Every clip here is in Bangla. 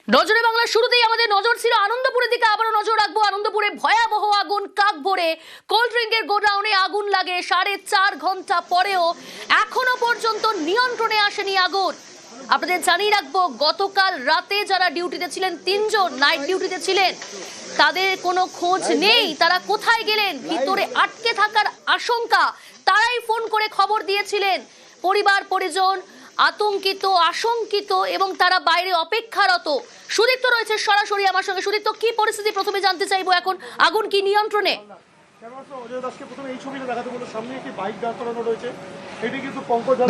নজরে বাংলা শুরুতেই আমাদের নজর ছিল আনন্দপুরের দিকে। আবারও নজর রাখবো আনন্দপুরে ভয়াবহ আগুন। কাক ভরে কোল্ড ড্রিঙ্কের গোডাউনে আগুন লাগে 4.5 ঘন্টা পরেও এখনো পর্যন্ত নিয়ন্ত্রণে আসেনি আগুন। আপনাদের জানিয়ে রাখবো, গতকাল রাতে যারা ডিউটিতে ছিলেন, 3 জন নাইট ডিউটিতে ছিলেন, তাদের কোনো খোঁজ নেই। তারা কোথায় গেলেন, ভিতরে আটকে থাকার আশঙ্কা। তারাই ফোন করে খবর দিয়েছিলেন। পরিবার পরিজন আতঙ্কিত, আশঙ্কিত এবং তারা বাইরে অপেক্ষারত। সুদীপ্ত রয়েছে সরাসরি আমার সঙ্গে। সুদীপ্ত, কি পরিস্থিতি প্রথমে জানতে চাইবো, এখন আগুন কি নিয়ন্ত্রণে?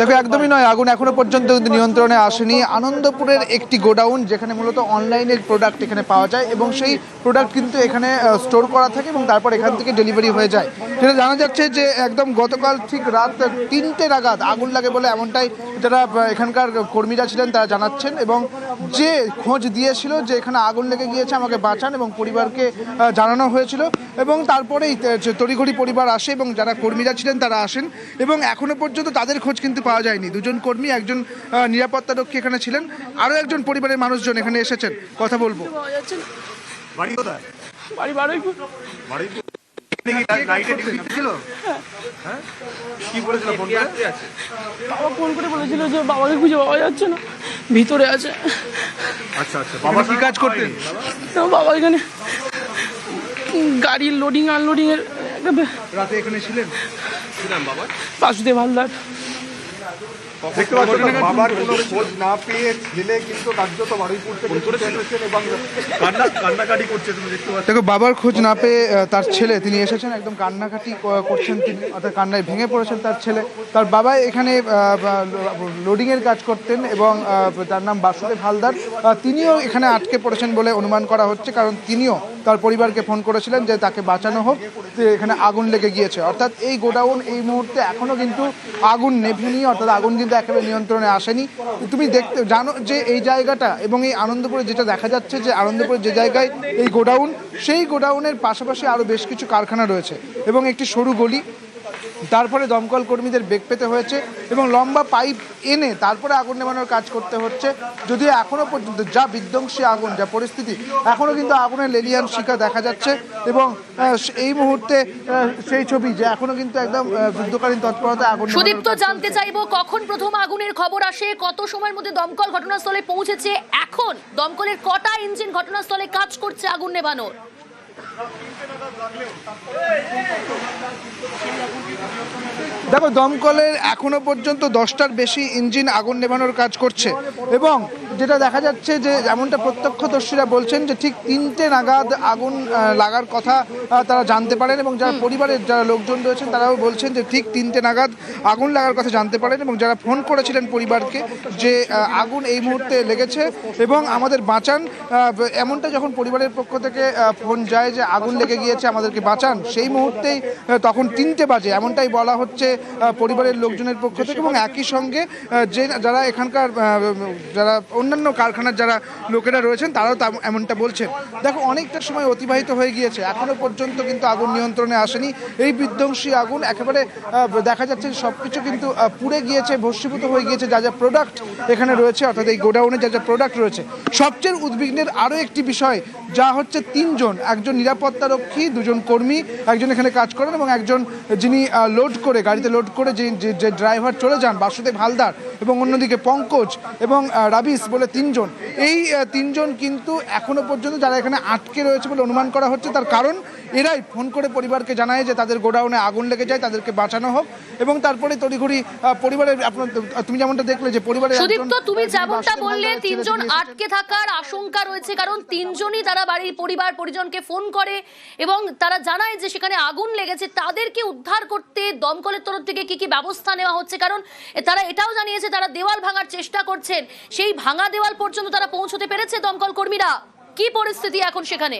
দেখো, একদমই নয়, আগুন এখনো পর্যন্ত কিন্তু নিয়ন্ত্রণে আসেনি। আনন্দপুরের একটি গোডাউন, যেখানে মূলত অনলাইনের প্রোডাক্ট এখানে পাওয়া যায় এবং সেই প্রোডাক্ট কিন্তু এখানে স্টোর করা থাকে এবং তারপর এখান থেকে ডেলিভারি হয়ে যায়। যেটা জানা যাচ্ছে যে একদম গতকাল ঠিক রাত 3টে নাগাদ আগুন লাগে বলে এমনটাই যারা এখানকার কর্মীরা ছিলেন তারা জানাচ্ছেন। এবং যে খোঁজ দিয়েছিল যে এখানে আগুন লেগে গিয়েছে, আমাকে বাঁচান, এবং পরিবারকে জানানো হয়েছিল এবং তারপরেই তড়িঘড়ি পরিবার আসে এবং যারা কর্মীরা ছিলেন তারা আসেন এবং এখনো পর্যন্ত তাদের খোঁজ কিন্তু পাওয়া যায়নি। 2 জন কর্মী, একজন নিরাপত্তারক্ষী এখানে ছিলেন, আরও একজন পরিবারের মানুষজন এখানে এসেছেন। কথা বলবো। বাবা ফোন করে বলেছিল যে বাবাকে খুঁজে পাওয়া যাচ্ছে না, ভিতরে আছে। আচ্ছা আচ্ছা, বাবা কি কাজ করতেন? বাবা এখানে গাড়ির লোডিং আনলোডিং এর রাতে এখানে ছিলেন। বাসুদেব হালদার। দেখতে পাচ্ছেন বাবার কোনো খোঁজ না পেয়ে ছেলে কিন্তু কার্যত বারুইপুর থেকে এসেছেন এবং কান্নাকাটি করছে। তুমি দেখতে পাচ্ছ, দেখো, বাবার খোঁজ না পেয়ে তার ছেলে তিনি এসেছেন, একদম কান্নাকাটি করছেন তিনি, অর্থাৎ কান্নায় ভেঙে পড়েছেন তার ছেলে। তার বাবা এখানে লোডিংয়ের কাজ করতেন এবং তার নাম বাসুদেব হালদার। তিনিও এখানে আটকে পড়েছেন বলে অনুমান করা হচ্ছে, কারণ তিনিও তার পরিবারকে ফোন করেছিলেন যে তাকে বাঁচানো হোক, এখানে আগুন লেগে গিয়েছে। অর্থাৎ এই গোডাউন এই মুহূর্তে এখনও কিন্তু আগুন নেভেনি, অর্থাৎ আগুন কিন্তু একেবারে নিয়ন্ত্রণে আসেনি। তুমি দেখতে জানো যে এই জায়গাটা এবং এই আনন্দপুরে যেটা দেখা যাচ্ছে যে আনন্দপুরে যে জায়গায় এই গোডাউন, সেই গোডাউনের পাশাপাশি আরও বেশ কিছু কারখানা রয়েছে এবং একটি সরু গলি। তারপরে দমকল কর্মীদের বেগ পেতে হয়েছে এবং লম্বা পাইপ এনে তারপরে আগুন নেভানোর কাজ করতে হচ্ছে। যদিও এখনও পর্যন্ত যা বিধ্বংসী আগুন, যা পরিস্থিতি, এখনও কিন্তু আগুনের লেলিয়ান শিখা দেখা যাচ্ছে এবং এই মুহূর্তে সেই ছবি যে এখনও কিন্তু একদম যুদ্ধকালীন তৎপরতা আগুন। সুদীপ্ত, জানতে চাইবো কখন প্রথম আগুনের খবর আসে, কত সময়ের মধ্যে দমকল ঘটনাস্থলে পৌঁছেছে, এখন দমকলের কটা ইঞ্জিন ঘটনাস্থলে কাজ করছে আগুন নেভানোর? দেখো, দমকলের এখনো পর্যন্ত 10টার বেশি ইঞ্জিন আগুন নেভানোর কাজ করছে এবং যেটা দেখা যাচ্ছে যে এমনটা প্রত্যক্ষদর্শীরা বলছেন যে ঠিক 3টে নাগাদ আগুন লাগার কথা তারা জানতে পারেন এবং যারা পরিবারের যারা লোকজন রয়েছেন তারাও বলছেন যে ঠিক 3টে নাগাদ আগুন লাগার কথা জানতে পারেন এবং যারা ফোন করেছিলেন পরিবারকে যে আগুন এই মুহূর্তে লেগেছে এবং আমাদের বাঁচান, এমনটা যখন পরিবারের পক্ষ থেকে ফোন যায় যে আগুন লেগে গিয়েছে, আমাদেরকে বাঁচান, সেই মুহূর্তেই তখন 3টে বাজে, এমনটাই বলা হচ্ছে পরিবারের লোকজনের পক্ষ থেকে। এবং একই সঙ্গে যে যারা এখানকার যারা অন্যান্য কারখানার যারা লোকেরা রয়েছেন তারাও এমনটা বলছেন। দেখো, অনেকটা সময় অতিবাহিত হয়ে গিয়েছে, এখনো পর্যন্ত কিন্তু আগুন নিয়ন্ত্রণে আসেনি। এই বিধ্বংসী আগুন একেবারে দেখা যাচ্ছে সব কিছু কিন্তু পুড়ে গিয়েছে, ভস্মীভূত হয়ে গিয়েছে। যা যা প্রোডাক্ট এখানে রয়েছে, অর্থাৎ এই গোডাউনে যা যা প্রোডাক্ট রয়েছে। সবচেয়ে উদ্বিগ্নের আরও একটি বিষয়, যা হচ্ছে 3 জন, একজন নিরাপত্তারক্ষী, 2 জন কর্মী, একজন এখানে কাজ করেন এবং একজন যিনি লোড করে গাড়িতে লোড করে যে ড্রাইভার চলে যান, বাসুদেব হালদার, এবং অন্যদিকে পঙ্কজ এবং রাবিস বলে 3 জন। এই 3 জন কিন্তু এখনো পর্যন্ত যারা এখানে আটকে রয়েছে বলে অনুমান করা হচ্ছে। তার কারণ এরাই ফোন করে পরিবারকে জানায় যে তাদের গোডাউনে আগুন লেগে যায়, তাদেরকে বাঁচানো হোক এবং তারপরে তড়িঘড়ি পরিবারের, আপনার তুমি যেমনটা দেখলে যে পরিবারের। সুদীপ্ত, তুমি যেমনটা বললে 3 জন আটকে থাকার আশঙ্কা রয়েছে, কারণ 3 জনই তারা বাড়ির পরিবার পরিজনকে ফোন করে এবং তারা জানায় যে সেখানে আগুন লেগেছে। তাদেরকে উদ্ধার করতে দমকলের তরফ থেকে কি কি ব্যবস্থা নেওয়া হচ্ছে? কারণ তারা এটাও জানিয়েছে তারা দেওয়াল ভাঙার চেষ্টা করছেন, সেই ভাঙা দেওয়াল পর্যন্ত তারা পৌঁছতে পেরেছে দমকল কর্মীরা। কি পরিস্থিতি এখন সেখানে?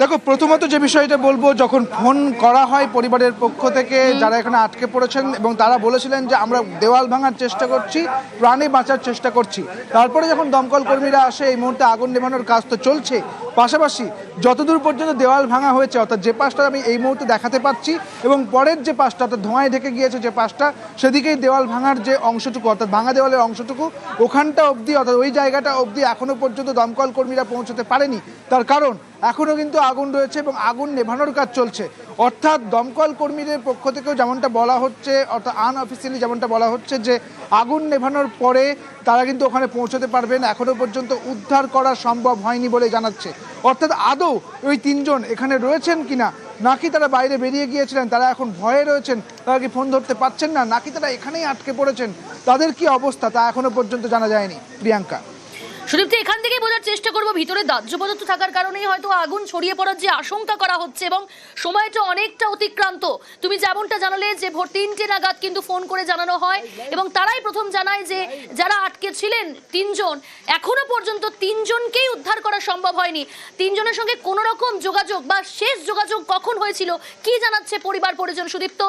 দেখো, প্রথমত যে বিষয়টা বলবো, যখন ফোন করা হয় পরিবারের পক্ষ থেকে যারা এখানে আটকে পড়েছেন এবং তারা বলেছিলেন যে আমরা দেওয়াল ভাঙার চেষ্টা করছি, প্রাণে বাঁচার চেষ্টা করছি, তারপরে যখন দমকল কর্মীরা আসে এই মুহূর্তে আগুন নেভানোর কাজ তো চলছে, পাশাপাশি যতদূর পর্যন্ত দেওয়াল ভাঙা হয়েছে অর্থাৎ যে পাশটা আমি এই মুহূর্তে দেখাতে পাচ্ছি এবং পরের যে পাশটা অর্থাৎ ধোঁয়ায় ঢেকে গিয়েছে যে পাশটা, সেদিকেই দেওয়াল ভাঙার যে অংশটুকু অর্থাৎ ভাঙা দেওয়ালের অংশটুকু ওখানটা অবধি অর্থাৎ ওই জায়গাটা অবধি এখনো পর্যন্ত দমকল কর্মীরা পৌঁছতে পারেনি। তার কারণ এখনও কিন্তু আগুন রয়েছে এবং আগুন নেভানোর কাজ চলছে। অর্থাৎ দমকল কর্মীদের পক্ষ থেকেও যেমনটা বলা হচ্ছে, অর্থাৎ আনঅফিসিয়ালি যেমনটা বলা হচ্ছে যে আগুন নেভানোর পরে তারা কিন্তু ওখানে পৌঁছতে পারবেন, এখনও পর্যন্ত উদ্ধার করা সম্ভব হয়নি বলে জানাচ্ছে। অর্থাৎ আদৌ ওই তিনজন এখানে রয়েছেন কিনা, নাকি তারা বাইরে বেরিয়ে গিয়েছিলেন, তারা এখন ভয়ে রয়েছেন, তারা কি ফোন ধরতে পারছেন না, নাকি তারা এখানেই আটকে পড়েছেন, তাদের কি অবস্থা তা এখনও পর্যন্ত জানা যায়নি। প্রিয়াঙ্কা, সুদীপ্ত, এখান থেকে বোঝার চেষ্টা করবো ভিতরে দাহ্য পদার্থ থাকার কারণেই হয়তো আগুন ছড়িয়ে পড়ার যে আশঙ্কা করা হচ্ছে এবং সময়টা অনেকটা অতিক্রান্ত। তুমি যেমনটা জানালে যে ভোর 3টে নাগাদ কিন্তু ফোন করে জানানো হয় এবং তারাই প্রথম জানায় যে যারা আটকে ছিলেন তিনজন, এখনো পর্যন্ত তিনজনকেই উদ্ধার করা সম্ভব হয়নি। তিনজনের সঙ্গে কোনো রকম যোগাযোগ বা শেষ যোগাযোগ কখন হয়েছিল, কি জানাচ্ছে পরিবার পরিজন? সুদীপ্ত,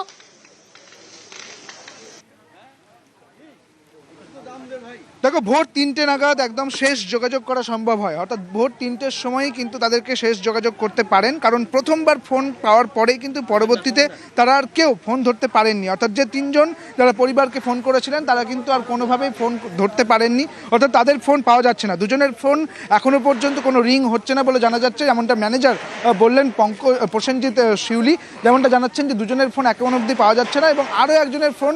দেখো, ভোর 3টে নাগাদ একদম শেষ যোগাযোগ করা সম্ভব হয়, অর্থাৎ ভোর 3টের সময়ই কিন্তু তাদেরকে শেষ যোগাযোগ করতে পারেন, কারণ প্রথমবার ফোন পাওয়ার পরেই কিন্তু পরবর্তীতে তারা আর কেউ ফোন ধরতে পারেননি। অর্থাৎ যে তিনজন যারা পরিবারকে ফোন করেছিলেন তারা কিন্তু আর কোনোভাবেই ফোন ধরতে পারেননি, অর্থাৎ তাদের ফোন পাওয়া যাচ্ছে না। দুজনের ফোন এখনো পর্যন্ত কোনো রিং হচ্ছে না বলে জানা যাচ্ছে, যেমনটা ম্যানেজার বললেন প্রসেনজিৎ শিউলি, যেমনটা জানাচ্ছেন যে দুজনের ফোন এখনো অবধি পাওয়া যাচ্ছে না এবং আরও একজনের ফোন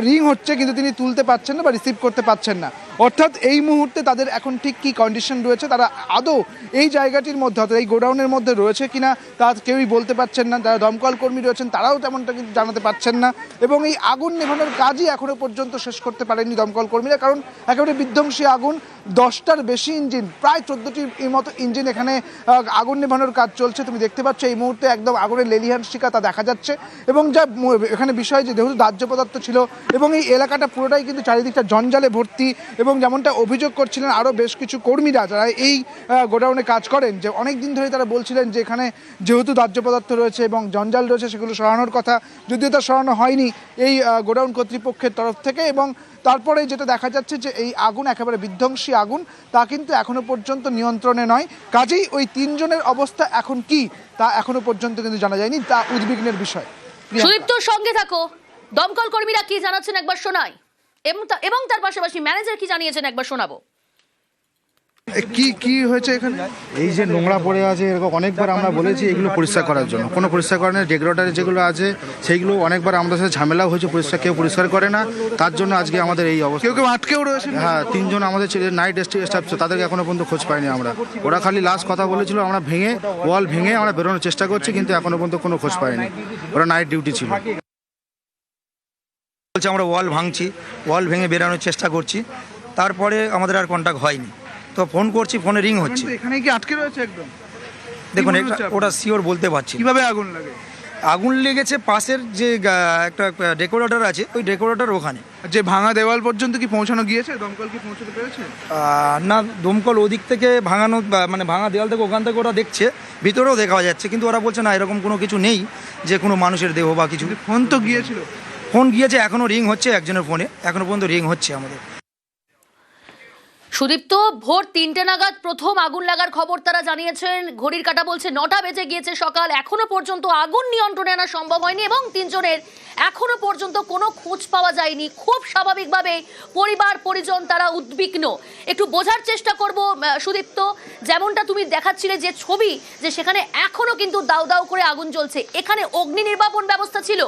রিং হচ্ছে কিন্তু তিনি তুলতে পারছেন না বা রিসিভ করতে পারছেন না। অর্থাৎ এই মুহূর্তে তাদের এখন ঠিক কী কন্ডিশন রয়েছে, তারা আদৌ এই জায়গাটির মধ্যে অর্থাৎ এই গোডাউনের মধ্যে রয়েছে কিনা তা কেউই বলতে পারছেন না। যারা দমকল কর্মী রয়েছেন তারাও তেমনটা কিন্তু জানাতে পারছেন না এবং এই আগুন নেভানোর কাজই এখনও পর্যন্ত শেষ করতে পারেননি দমকল কর্মীরা, কারণ একেবারে বিধ্বংসী আগুন। 10টার বেশি ইঞ্জিন, প্রায় 14টির মতো ইঞ্জিন এখানে আগুন নেভানোর কাজ চলছে। তুমি দেখতে পাচ্ছ এই মুহূর্তে একদম আগুনের লেলিহান শিখা তা দেখা যাচ্ছে এবং যা এখানে বিষয় যে যেহেতু দাহ্য পদার্থ ছিল এবং এই এলাকাটা পুরোটাই কিন্তু চারিদিকটা জঞ্জালে ভর্তি এবং যেমনটা অভিযোগ করছিলেন আরও বেশ কিছু কর্মীরা যারা এই গোডাউনে কাজ করেন, যে অনেক দিন ধরে তারা বলছিলেন যে এখানে যেহেতু দাহ্য পদার্থ রয়েছে এবং জঞ্জাল রয়েছে সেগুলো সরানোর কথা, যদিও তা সরানো হয়নি এই গোডাউন কর্তৃপক্ষের তরফ থেকে। এবং তারপরে যেটা দেখা যাচ্ছে যে এই আগুন একেবারে বিধ্বংসী আগুন, তা কিন্তু এখনো পর্যন্ত নিয়ন্ত্রণে নয়। কাজেই ওই তিনজনের অবস্থা এখন কি তা এখনো পর্যন্ত কিন্তু জানা যায়নি, তা উদ্বিগ্নের বিষয়। সুদীপ্ত, সঙ্গে থাকো। দমকল কর্মীরা কি জানাচ্ছেন একবার শোনাই এবং তার পাশাপাশি ম্যানেজার কি জানিয়েছেন একবার শোনাবো। কি হয়েছে এখানে? এই যে নোংরা পড়ে আছে, এরকম অনেকবার আমরা বলেছি এগুলো পরিষ্কার করার জন্য, কোনো পরিষ্কার করে না। ডেকোরেটার যেগুলো আছে সেইগুলো অনেকবার আমাদের সাথে ঝামেলাও হয়েছে, কেউ পরিষ্কার করে না, তার জন্য আজকে আমাদের এই অবস্থা। কেউ আটকেও রয়েছে? হ্যাঁ, তিনজন আমাদের নাইট স্টাফ, তাদেরকে এখনো পর্যন্ত খোঁজ পাইনি আমরা। ওরা খালি লাস্ট কথা বলেছিল আমরা ওয়াল ভেঙে আমরা বেরোনোর চেষ্টা করছি, কিন্তু এখনো পর্যন্ত কোনো খোঁজ পাইনি। ওরা নাইট ডিউটি ছিল। বলছে আমরা ওয়াল ভেঙে বেরোনোর চেষ্টা করছি, তারপরে আমাদের আর কন্ট্যাক্ট হয়নি। তো ফোন করছি, ফোনে রিং হচ্ছে। এখানে কি আটকে রয়েছে একদম? দেখুন, ওটা শিওর বলতে পারছি না। কিভাবে আগুন লাগে? আগুন লেগেছে পাশের যে একটা ডেকোরেটর আছে, ওই ডেকোরেটর ওখানে। যে ভাঙা দেওয়াল পর্যন্ত কি পৌঁছানো গিয়েছে? দমকল কি পৌঁছতে পেরেছে? না, দমকল ওদিক থেকে ভাঙানো মানে ভাঙা দেওয়াল থেকে ওখান থেকে ওরা দেখছে, ভিতরেও দেখা যাচ্ছে, কিন্তু ওরা বলছে না এরকম কোনো কিছু নেই যে কোনো মানুষের দেহ বা কিছু। ফোন তো গিয়েছিল? ফোন গিয়েছে, এখনো রিং হচ্ছে একজনের ফোনে, এখনো পর্যন্ত রিং হচ্ছে আমাদের। সুদীপ্ত, ভোর 3টে নাগাদ প্রথম আগুন লাগার খবর তারা জানিয়েছেন। ঘড়ির কাঁটা বলছে 9টা বেজে গিয়েছে সকাল, এখনো পর্যন্ত আগুন নিয়ন্ত্রণে আনা সম্ভব হয়নি এবং তিনজনের এখনো পর্যন্ত কোনো খোঁজ পাওয়া যায়নি। খুব স্বাভাবিকভাবে পরিবার পরিজন তারা উদ্বিগ্ন। একটু বোঝার চেষ্টা করব সুদীপ্ত, যেমনটা তুমি দেখাচ্ছিলে যে ছবি, যে সেখানে এখনো কিন্তু দাউ দাউ করে আগুন জ্বলছে, এখানে অগ্নি নির্বাপন ব্যবস্থা ছিল?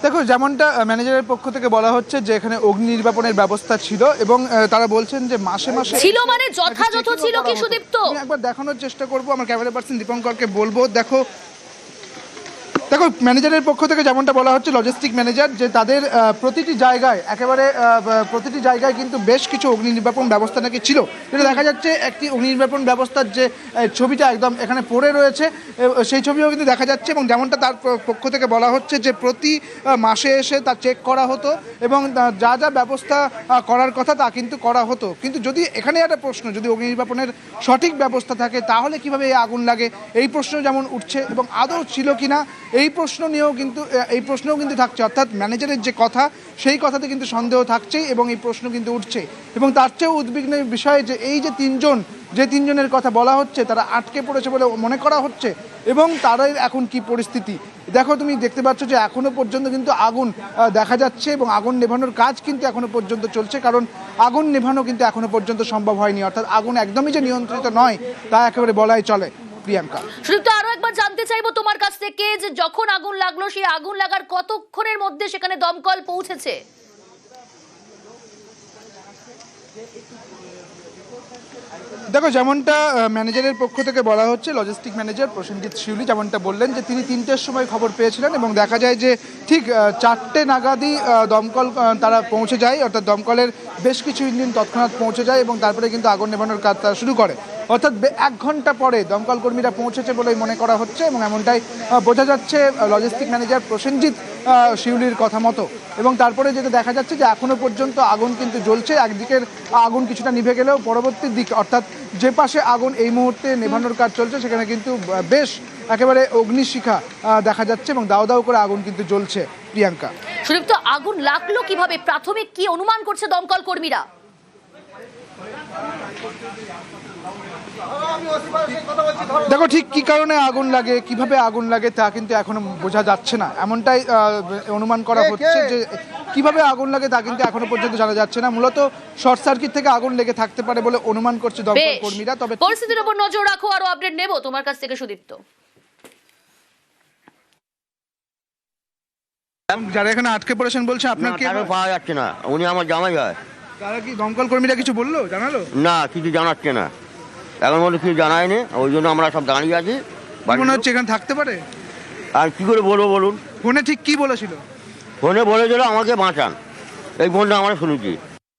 দেখো, যেমনটা ম্যানেজারের পক্ষ থেকে বলা হচ্ছে যে এখানে অগ্নি নির্বাপনের ব্যবস্থা ছিল এবং তারা বলছেন যে মাসে মাসে ছিল, মানে যথাযথ ছিল কি সুদীপ্ত? একবার দেখানোর চেষ্টা করব, আমার ক্যামেরা পার্সন দীপঙ্করকে বলবো। দেখো, দেখো ম্যানেজারের পক্ষ থেকে যেমনটা বলা হচ্ছে, লজিস্টিক ম্যানেজার, যে তাদের প্রতিটি জায়গায় একেবারে প্রতিটি জায়গায় কিন্তু বেশ কিছু অগ্নি নির্বাপন ব্যবস্থা নাকি ছিল। যেটা দেখা যাচ্ছে একটি অগ্নি নির্বাপন ব্যবস্থার যে ছবিটা একদম এখানে পড়ে রয়েছে, সেই ছবিও কিন্তু দেখা যাচ্ছে। এবং যেমনটা তার পক্ষ থেকে বলা হচ্ছে যে প্রতি মাসে এসে তা চেক করা হতো এবং যা যা ব্যবস্থা করার কথা তা কিন্তু করা হতো। কিন্তু যদি এখানে একটা প্রশ্ন, যদি অগ্নি নির্বাপনের সঠিক ব্যবস্থা থাকে তাহলে কিভাবে এই আগুন লাগে, এই প্রশ্ন যেমন উঠছে, এবং আদৌ ছিল কিনা এই প্রশ্নও কিন্তু থাকছে। অর্থাৎ ম্যানেজারের যে কথা, সেই কথাতে কিন্তু সন্দেহ থাকছেই এবং এই প্রশ্ন কিন্তু উঠছে। এবং তার চেয়েও উদ্বিগ্নের বিষয় যে এই যে তিনজনের কথা বলা হচ্ছে, তারা আটকে পড়েছে বলে মনে করা হচ্ছে এবং তাদের এখন কি পরিস্থিতি। দেখো, তুমি দেখতে পাচ্ছ যে এখনো পর্যন্ত কিন্তু আগুন দেখা যাচ্ছে এবং আগুন নেভানোর কাজ কিন্তু এখনো পর্যন্ত চলছে, কারণ আগুন নেভানো কিন্তু এখনো পর্যন্ত সম্ভব হয়নি। অর্থাৎ আগুন একদমই যে নিয়ন্ত্রিত নয় তা একেবারে বলাই চলে। প্রিয়াঙ্কা, সুদীপ্ত, আরো একবার জানতে চাইবো তোমার কাছ থেকে যে যখন আগুন লাগলো, সেই আগুন লাগার কতক্ষণের মধ্যে সেখানে দমকল পৌঁছেছে? দেখো, যেমনটা ম্যানেজারের পক্ষ থেকে বলা হচ্ছে, লজিস্টিক ম্যানেজার প্রসেনজিৎ শিউলি যেমনটা বললেন যে তিনি 3টের সময় খবর পেয়েছিলেন এবং দেখা যায় যে ঠিক 4টে নাগাদই দমকল তারা পৌঁছে যায়। অর্থাৎ দমকলের বেশ কিছু ইঞ্জিন তৎক্ষণাৎ পৌঁছে যায় এবং তারপরে কিন্তু আগুন নেভানোর কাজ তারা শুরু করে। অর্থাৎ 1 ঘন্টা পরে দমকল কর্মীরা পৌঁছেছে বলেই মনে করা হচ্ছে এবং এমনটাই বোঝা যাচ্ছে লজিস্টিক ম্যানেজার প্রসেনজিৎ শিউলির কথা মতো। এবং তারপরে যেটা দেখা যাচ্ছে যে এখনো পর্যন্ত আগুন কিন্তু জ্বলছে। একদিকের আগুন কিছুটা নিভে গেলেও পরবর্তী দিক, অর্থাৎ যে পাশে আগুন এই মুহূর্তে নেভানোর কাজ চলছে, সেখানে কিন্তু বেশ একেবারে অগ্নিশিখা দেখা যাচ্ছে এবং দাও দাও করে আগুন কিন্তু জ্বলছে। প্রিয়াঙ্কা, সুদীপ্ত, আগুন লাগলো কিভাবে? প্রাথমিক কি অনুমান করছে দমকল কর্মীরা? দেখো, ঠিক কি কারণে আগুন লাগে, কিভাবে আগুন লাগে তা কিন্তু এখনো বোঝা যাচ্ছে না। এমনটাই অনুমান করা হচ্ছে যে কিভাবে আগুন লাগে তা কিন্তু এখনো পর্যন্ত জানা যাচ্ছে না। মূলত শর্ট সার্কিট থেকে আগুন লেগে থাকতে পারে বলে অনুমান করছে দমকল কর্মীরা। তবে পরিস্থিতির উপর নজর রাখো, আরো আপডেট নেব তোমার কাছ থেকে সুদীপ্ত। যারা এখানে আটকে পড়েছেন বলছে আপনার কি পাওয়া যাচ্ছে না, উনি আমার জামাই হয়। তারা কি দমকল কর্মীরা কিছু বললো, জানালো? না, কিছু জানাচ্ছে না, এখন মধ্যে কিছু জানায়নি, ওই জন্য আমরা সব দাঁড়িয়ে আছি। মনে হচ্ছে এখানে থাকতে পারে। আর কি করে বলবো বলুন? ফোনে ঠিক কি বলেছিল? ফোনে বলেছিল আমাকে বাঁচান, এই ফোনটা আমরা শুনেছি।